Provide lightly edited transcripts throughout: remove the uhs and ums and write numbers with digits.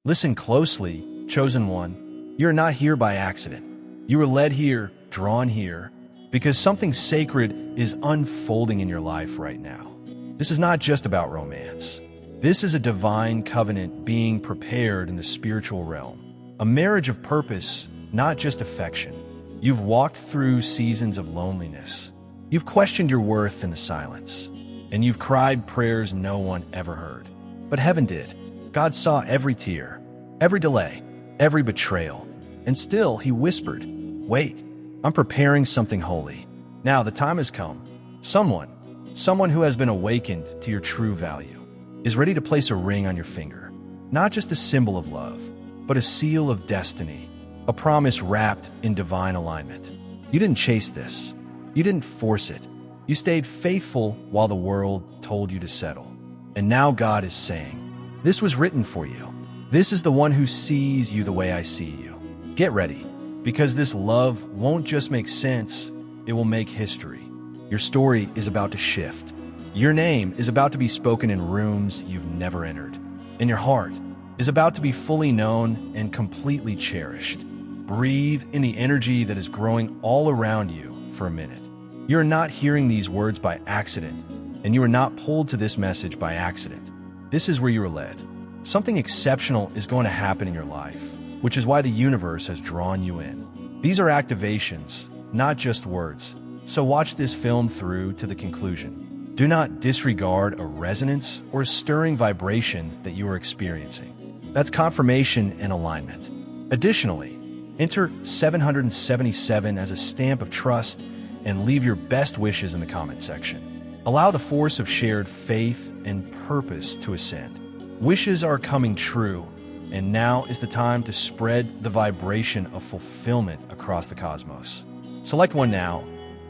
Listen closely, chosen one. You are not here by accident. You were led here, drawn here, because something sacred is unfolding in your life right now. This is not just about romance. This is a divine covenant being prepared in the spiritual realm. A marriage of purpose, not just affection. You've walked through seasons of loneliness. You've questioned your worth in the silence. And you've cried prayers no one ever heard. But heaven did. God saw every tear, every delay, every betrayal. And still, he whispered, "Wait, I'm preparing something holy. Now the time has come. Someone who has been awakened to your true value, is ready to place a ring on your finger. Not just a symbol of love, but a seal of destiny, a promise wrapped in divine alignment. You didn't chase this. You didn't force it. You stayed faithful while the world told you to settle. And now God is saying, this was written for you. This is the one who sees you the way I see you. Get ready, because this love won't just make sense, it will make history. Your story is about to shift. Your name is about to be spoken in rooms you've never entered. And your heart is about to be fully known and completely cherished. Breathe in the energy that is growing all around you for a minute. You're not hearing these words by accident, and you are not pulled to this message by accident. This is where you are led. Something exceptional is going to happen in your life, which is why the universe has drawn you in. These are activations, not just words. So watch this film through to the conclusion. Do not disregard a resonance or a stirring vibration that you are experiencing. That's confirmation and alignment. Additionally, enter 777 as a stamp of trust and leave your best wishes in the comment section. Allow the force of shared faith and purpose to ascend. Wishes are coming true, and now is the time to spread the vibration of fulfillment across the cosmos. Select one now,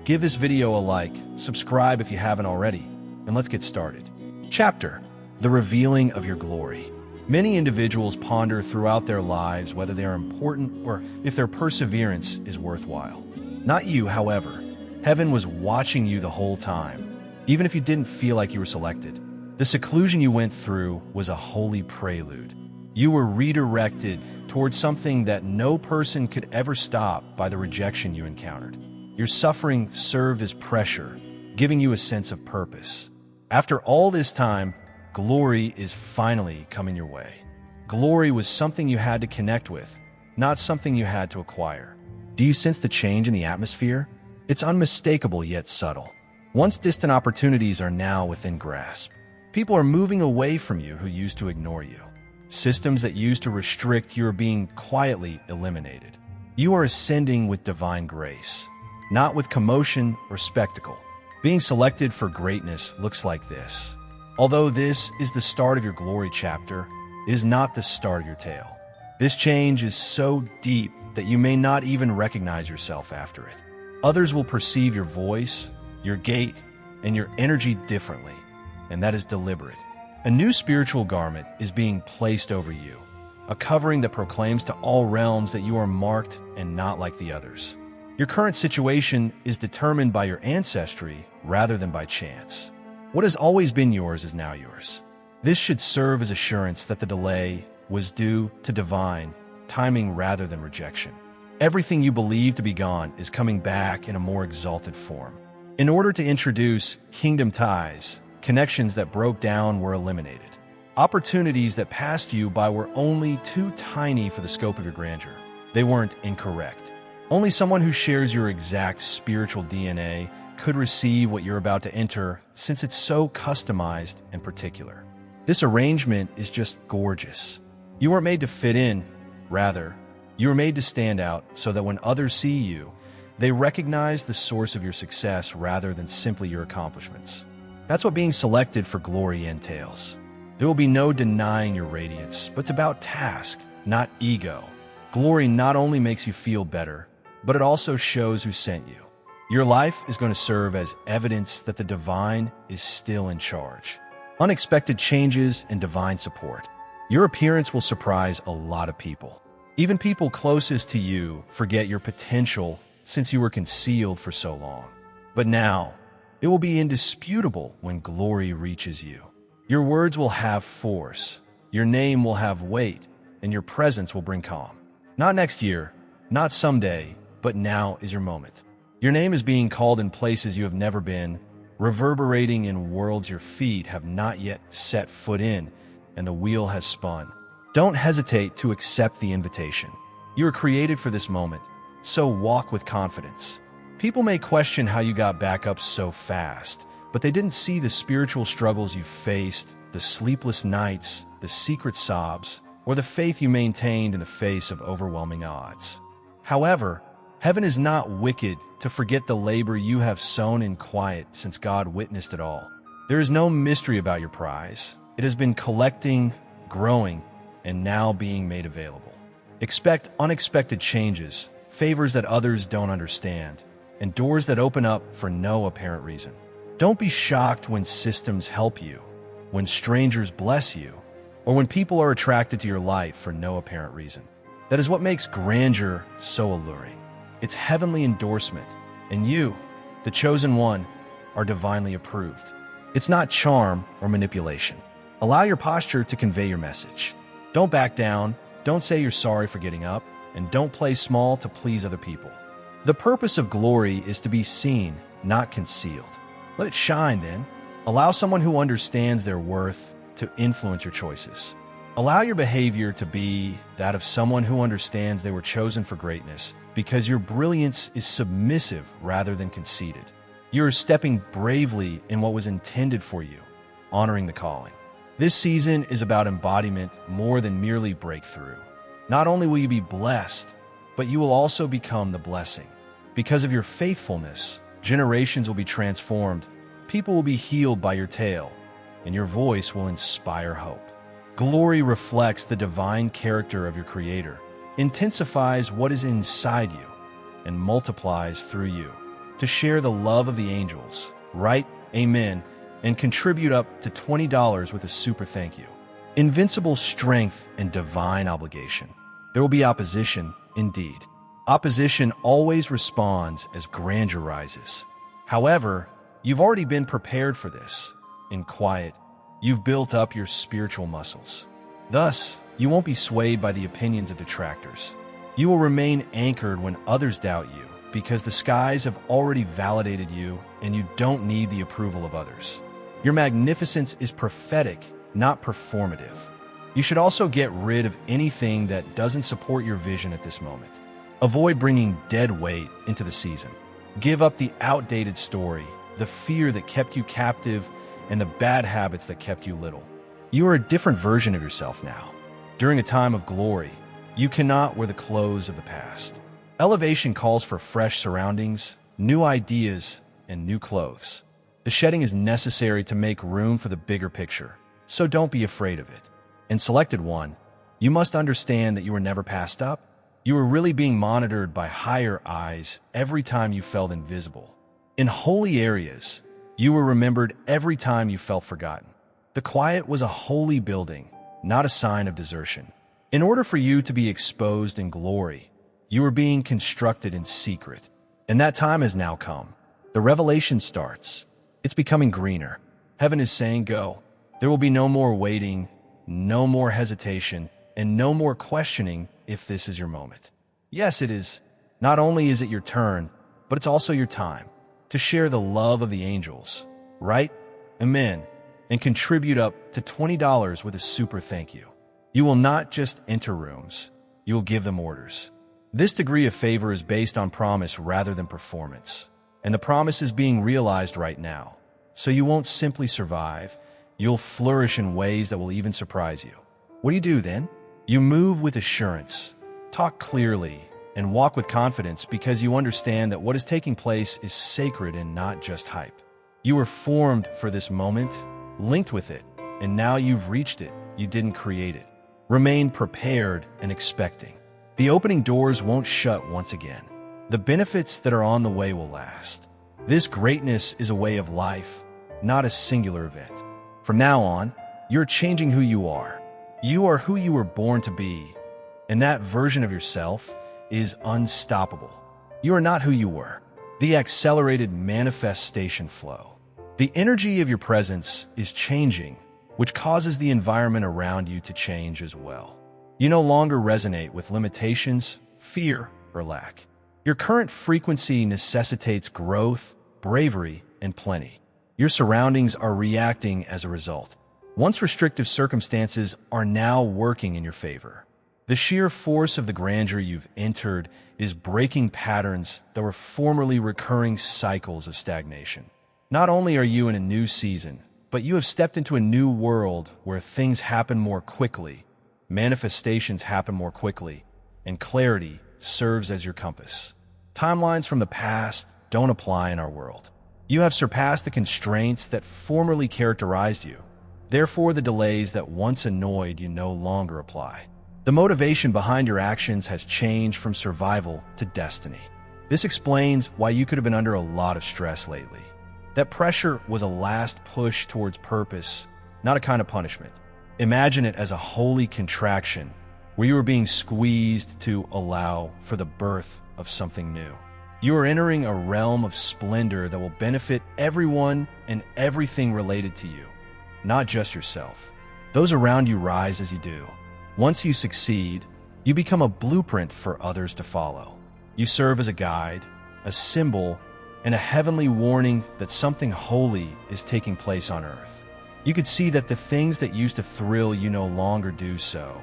give this video a like, subscribe if you haven't already, and let's get started. Chapter: The Revealing of Your Glory. Many individuals ponder throughout their lives whether they are important or if their perseverance is worthwhile. Not you, however. Heaven was watching you the whole time, even if you didn't feel like you were selected. The seclusion you went through was a holy prelude. You were redirected towards something that no person could ever stop by the rejection you encountered. Your suffering served as pressure, giving you a sense of purpose. After all this time, glory is finally coming your way. Glory was something you had to connect with, not something you had to acquire. Do you sense the change in the atmosphere? It's unmistakable yet subtle. Once distant opportunities are now within grasp. People are moving away from you who used to ignore you. Systems that used to restrict you are being quietly eliminated. You are ascending with divine grace, not with commotion or spectacle. Being selected for greatness looks like this. Although this is the start of your glory chapter, it is not the start of your tale. This change is so deep that you may not even recognize yourself after it. Others will perceive your voice, your gait, and your energy differently, and that is deliberate. A new spiritual garment is being placed over you, a covering that proclaims to all realms that you are marked and not like the others. Your current situation is determined by your ancestry rather than by chance. What has always been yours is now yours. This should serve as assurance that the delay was due to divine timing rather than rejection. Everything you believe to be gone is coming back in a more exalted form. In order to introduce kingdom ties, connections that broke down were eliminated. Opportunities that passed you by were only too tiny for the scope of your grandeur. They weren't incorrect. Only someone who shares your exact spiritual DNA could receive what you're about to enter, since it's so customized and particular. This arrangement is just gorgeous. You weren't made to fit in. Rather, you were made to stand out so that when others see you, they recognize the source of your success rather than simply your accomplishments. That's what being selected for glory entails. There will be no denying your radiance, but it's about task, not ego. Glory not only makes you feel better, but it also shows who sent you. Your life is going to serve as evidence that the divine is still in charge. Unexpected changes and divine support. Your appearance will surprise a lot of people. Even people closest to you forget your potential since you were concealed for so long. But now, it will be indisputable when glory reaches you. Your words will have force, your name will have weight, and your presence will bring calm. Not next year, not someday, but now is your moment. Your name is being called in places you have never been, reverberating in worlds your feet have not yet set foot in, and the wheel has spun. Don't hesitate to accept the invitation. You were created for this moment, so walk with confidence. People may question how you got back up so fast, but they didn't see the spiritual struggles you faced, the sleepless nights, the secret sobs, or the faith you maintained in the face of overwhelming odds. However, heaven is not wicked to forget the labor you have sown in quiet since God witnessed it all. There is no mystery about your prize. It has been collecting, growing, and now being made available. Expect unexpected changes, favors that others don't understand, and doors that open up for no apparent reason. Don't be shocked when systems help you, when strangers bless you, or when people are attracted to your life for no apparent reason. That is what makes grandeur so alluring. It's heavenly endorsement, and you, the chosen one, are divinely approved. It's not charm or manipulation. Allow your posture to convey your message. Don't back down, don't say you're sorry for getting up, and don't play small to please other people. The purpose of glory is to be seen, not concealed. Let it shine then. Allow someone who understands their worth to influence your choices. Allow your behavior to be that of someone who understands they were chosen for greatness, because your brilliance is submissive rather than conceited. You are stepping bravely in what was intended for you, honoring the calling. This season is about embodiment more than merely breakthrough. Not only will you be blessed, but you will also become the blessing. Because of your faithfulness, generations will be transformed, people will be healed by your tale, and your voice will inspire hope. Glory reflects the divine character of your Creator, intensifies what is inside you, and multiplies through you. To share the love of the angels, write Amen and contribute up to $20 with a super thank you. Invincible strength and divine obligation. There will be opposition, indeed. Opposition always responds as grandeur rises. However, you've already been prepared for this. In quiet, you've built up your spiritual muscles. Thus, you won't be swayed by the opinions of detractors. You will remain anchored when others doubt you, because the skies have already validated you and you don't need the approval of others. Your magnificence is prophetic, not performative. You should also get rid of anything that doesn't support your vision at this moment. Avoid bringing dead weight into the season. Give up the outdated story, the fear that kept you captive, and the bad habits that kept you little. You are a different version of yourself now. During a time of glory, you cannot wear the clothes of the past. Elevation calls for fresh surroundings, new ideas, and new clothes. The shedding is necessary to make room for the bigger picture, so don't be afraid of it. And selected one, you must understand that you were never passed up. You were really being monitored by higher eyes every time you felt invisible. In holy areas, you were remembered every time you felt forgotten. The quiet was a holy building, not a sign of desertion. In order for you to be exposed in glory, you were being constructed in secret. And that time has now come. The revelation starts. It's becoming greener. Heaven is saying go. There will be no more waiting, no more hesitation, and no more questioning if this is your moment. Yes, it is. Not only is it your turn, but it's also your time to share the love of the angels. Write Amen and contribute up to $20 with a super thank you. You will not just enter rooms, you will give them orders. This degree of favor is based on promise rather than performance. And the promise is being realized right now. So you won't simply survive, you'll flourish in ways that will even surprise you. What do you do then? You move with assurance, talk clearly, and walk with confidence because you understand that what is taking place is sacred and not just hype. You were formed for this moment, linked with it, and now you've reached it. You didn't create it. Remain prepared and expecting. The opening doors won't shut once again. The benefits that are on the way will last. This greatness is a way of life, not a singular event. From now on, you're changing who you are. You are who you were born to be, and that version of yourself is unstoppable. You are not who you were. The accelerated manifestation flow. The energy of your presence is changing, which causes the environment around you to change as well. You no longer resonate with limitations, fear, or lack. Your current frequency necessitates growth, bravery, and plenty. Your surroundings are reacting as a result. Once restrictive circumstances are now working in your favor. The sheer force of the grandeur you've entered is breaking patterns that were formerly recurring cycles of stagnation. Not only are you in a new season, but you have stepped into a new world where things happen more quickly, manifestations happen more quickly, and clarity serves as your compass. Timelines from the past don't apply in our world. You have surpassed the constraints that formerly characterized you. Therefore, the delays that once annoyed you no longer apply. The motivation behind your actions has changed from survival to destiny. This explains why you could have been under a lot of stress lately. That pressure was a last push towards purpose, not a kind of punishment. Imagine it as a holy contraction where you were being squeezed to allow for the birth of something new. You are entering a realm of splendor that will benefit everyone and everything related to you, not just yourself. Those around you rise as you do. Once you succeed, you become a blueprint for others to follow. You serve as a guide, a symbol, and a heavenly warning that something holy is taking place on earth. You could see that the things that used to thrill you no longer do so,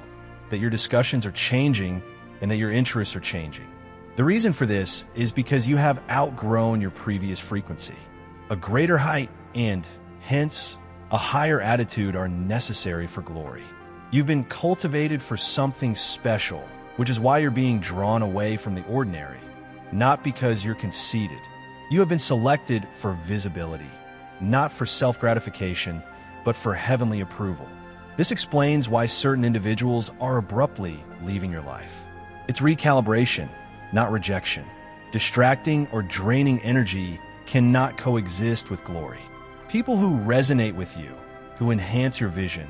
that your discussions are changing, and that your interests are changing. The reason for this is because you have outgrown your previous frequency. A greater height and, hence, a higher attitude are necessary for glory. You've been cultivated for something special, which is why you're being drawn away from the ordinary, not because you're conceited. You have been selected for visibility, not for self-gratification, but for heavenly approval. This explains why certain individuals are abruptly leaving your life. It's recalibration, not rejection. Distracting or draining energy cannot coexist with glory. People who resonate with you, who enhance your vision,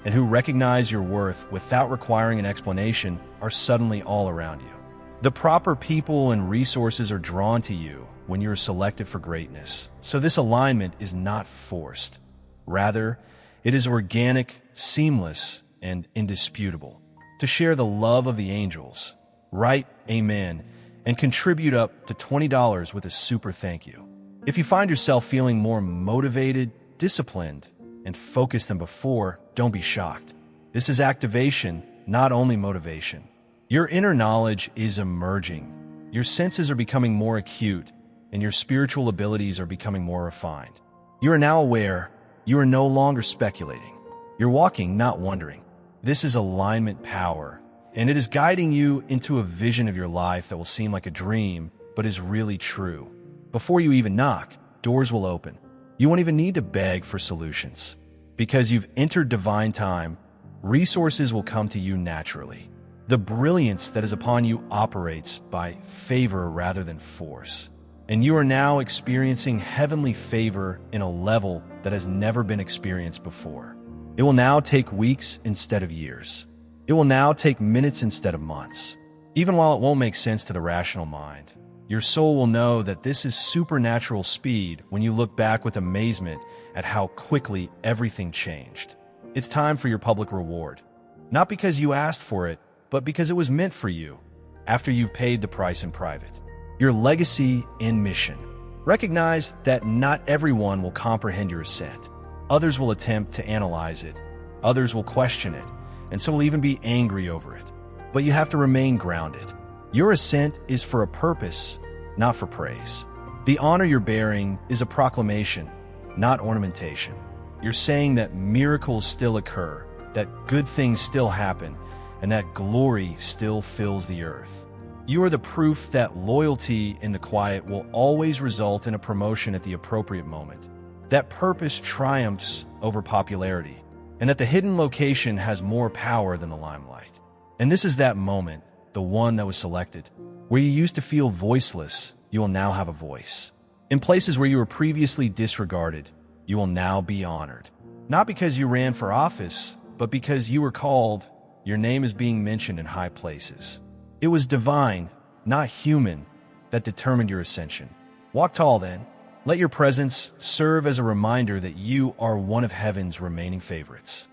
and who recognize your worth without requiring an explanation are suddenly all around you. The proper people and resources are drawn to you when you are selected for greatness. So this alignment is not forced. Rather, it is organic, seamless, and indisputable. To share the love of the angels, write Amen and contribute up to $20 with a super thank you. If you find yourself feeling more motivated, disciplined, and focused than before, don't be shocked. This is activation, not only motivation. Your inner knowledge is emerging. Your senses are becoming more acute, and your spiritual abilities are becoming more refined. You are now aware. You are no longer speculating. You're walking, not wondering. This is alignment power, and it is guiding you into a vision of your life that will seem like a dream, but is really true. Before you even knock, doors will open. You won't even need to beg for solutions. Because you've entered divine time, resources will come to you naturally. The brilliance that is upon you operates by favor rather than force. And you are now experiencing heavenly favor in a level that has never been experienced before. It will now take weeks instead of years. It will now take minutes instead of months. Even while it won't make sense to the rational mind, your soul will know that this is supernatural speed when you look back with amazement at how quickly everything changed. It's time for your public reward. Not because you asked for it, but because it was meant for you, after you've paid the price in private. Your legacy and mission. Recognize that not everyone will comprehend your ascent. Others will attempt to analyze it. Others will question it, and some will even be angry over it. But you have to remain grounded. Your ascent is for a purpose, not for praise. The honor you're bearing is a proclamation, not ornamentation. You're saying that miracles still occur, that good things still happen, and that glory still fills the earth. You are the proof that loyalty in the quiet will always result in a promotion at the appropriate moment, that purpose triumphs over popularity, and that the hidden location has more power than the limelight. And this is that moment, the one that was selected. Where you used to feel voiceless, you will now have a voice. In places where you were previously disregarded, you will now be honored. Not because you ran for office, but because you were called. Your name is being mentioned in high places. It was divine, not human, that determined your ascension. Walk tall then. Let your presence serve as a reminder that you are one of heaven's remaining favorites.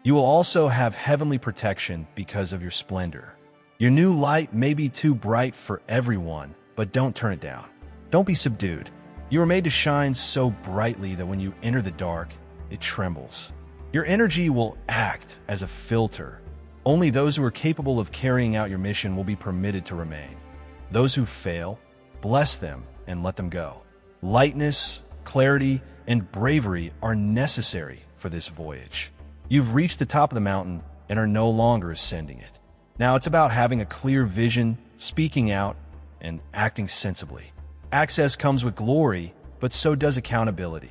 You will also have heavenly protection because of your splendor. Your new light may be too bright for everyone, but don't turn it down. Don't be subdued. You are made to shine so brightly that when you enter the dark, it trembles. Your energy will act as a filter. Only those who are capable of carrying out your mission will be permitted to remain. Those who fail, bless them and let them go. Lightness, clarity, and bravery are necessary for this voyage. You've reached the top of the mountain and are no longer ascending it. Now it's about having a clear vision, speaking out, and acting sensibly. Access comes with glory, but so does accountability.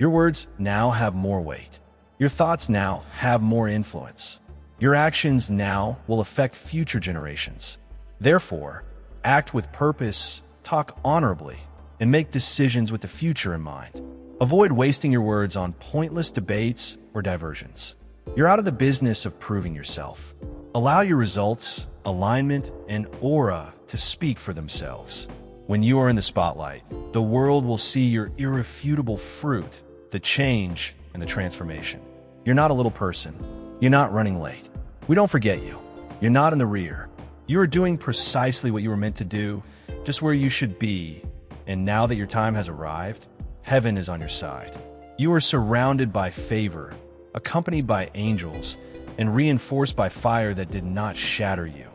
Your words now have more weight. Your thoughts now have more influence. Your actions now will affect future generations. Therefore, act with purpose, talk honorably, and make decisions with the future in mind. Avoid wasting your words on pointless debates or diversions. You're out of the business of proving yourself. Allow your results, alignment, and aura to speak for themselves. When you are in the spotlight, the world will see your irrefutable fruit, the change, and the transformation. You're not a little person. You're not running late. We don't forget you. You're not in the rear. You are doing precisely what you were meant to do, just where you should be. And now that your time has arrived, heaven is on your side. You are surrounded by favor, accompanied by angels, and reinforced by fire that did not shatter you.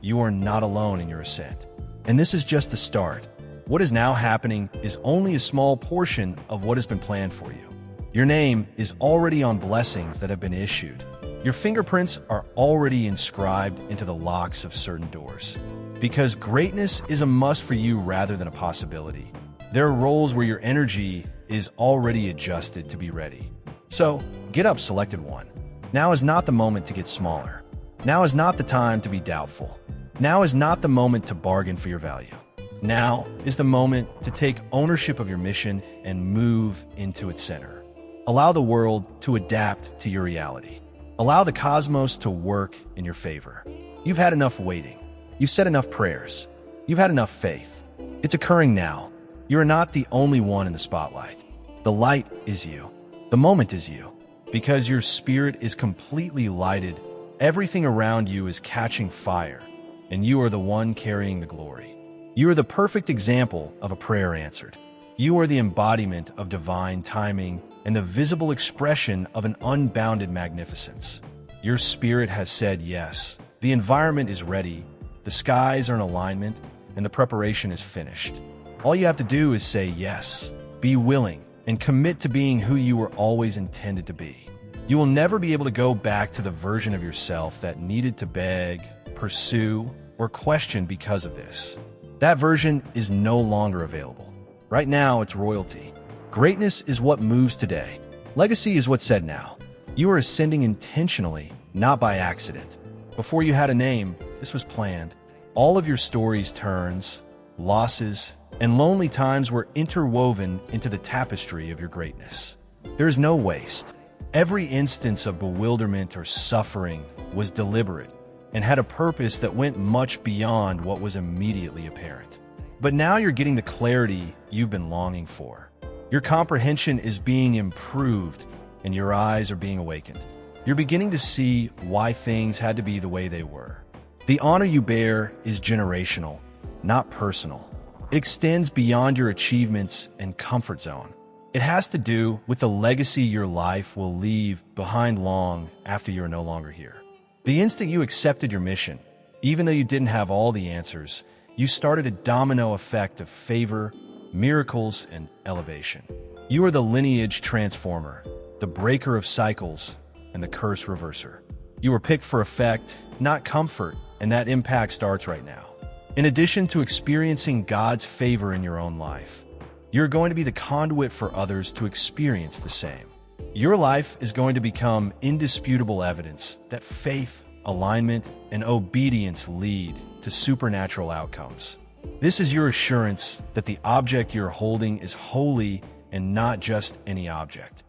You are not alone in your ascent. And this is just the start. What is now happening is only a small portion of what has been planned for you. Your name is already on blessings that have been issued. Your fingerprints are already inscribed into the locks of certain doors. Because greatness is a must for you rather than a possibility. There are roles where your energy is already adjusted to be ready. So, get up, selected one. Now is not the moment to get smaller. Now is not the time to be doubtful. Now is not the moment to bargain for your value. Now is the moment to take ownership of your mission and move into its center. Allow the world to adapt to your reality. Allow the cosmos to work in your favor. You've had enough waiting. You've said enough prayers. You've had enough faith. It's occurring now. You are not the only one in the spotlight. The light is you. The moment is you. Because your spirit is completely lighted, everything around you is catching fire, and you are the one carrying the glory. You are the perfect example of a prayer answered. You are the embodiment of divine timing and the visible expression of an unbounded magnificence. Your spirit has said yes. The environment is ready, the skies are in alignment, and the preparation is finished. All you have to do is say yes, be willing, and commit to being who you were always intended to be. You will never be able to go back to the version of yourself that needed to beg, pursue, or question because of this. That version is no longer available. Right now, it's royalty. Greatness is what moves today. Legacy is what's said now. You are ascending intentionally, not by accident. Before you had a name, this was planned. All of your stories' turns, losses, and lonely times were interwoven into the tapestry of your greatness. There is no waste. Every instance of bewilderment or suffering was deliberate and had a purpose that went much beyond what was immediately apparent. But now you're getting the clarity you've been longing for. Your comprehension is being improved and your eyes are being awakened. You're beginning to see why things had to be the way they were. The honor you bear is generational, not personal. It extends beyond your achievements and comfort zone. It has to do with the legacy your life will leave behind long after you are no longer here. The instant you accepted your mission, even though you didn't have all the answers, you started a domino effect of favor, miracles, and elevation. You are the lineage transformer, the breaker of cycles, and the curse reverser. You were picked for effect, not comfort, and that impact starts right now. In addition to experiencing God's favor in your own life, you're going to be the conduit for others to experience the same. Your life is going to become indisputable evidence that faith, alignment, and obedience lead to supernatural outcomes. This is your assurance that the object you're holding is holy and not just any object.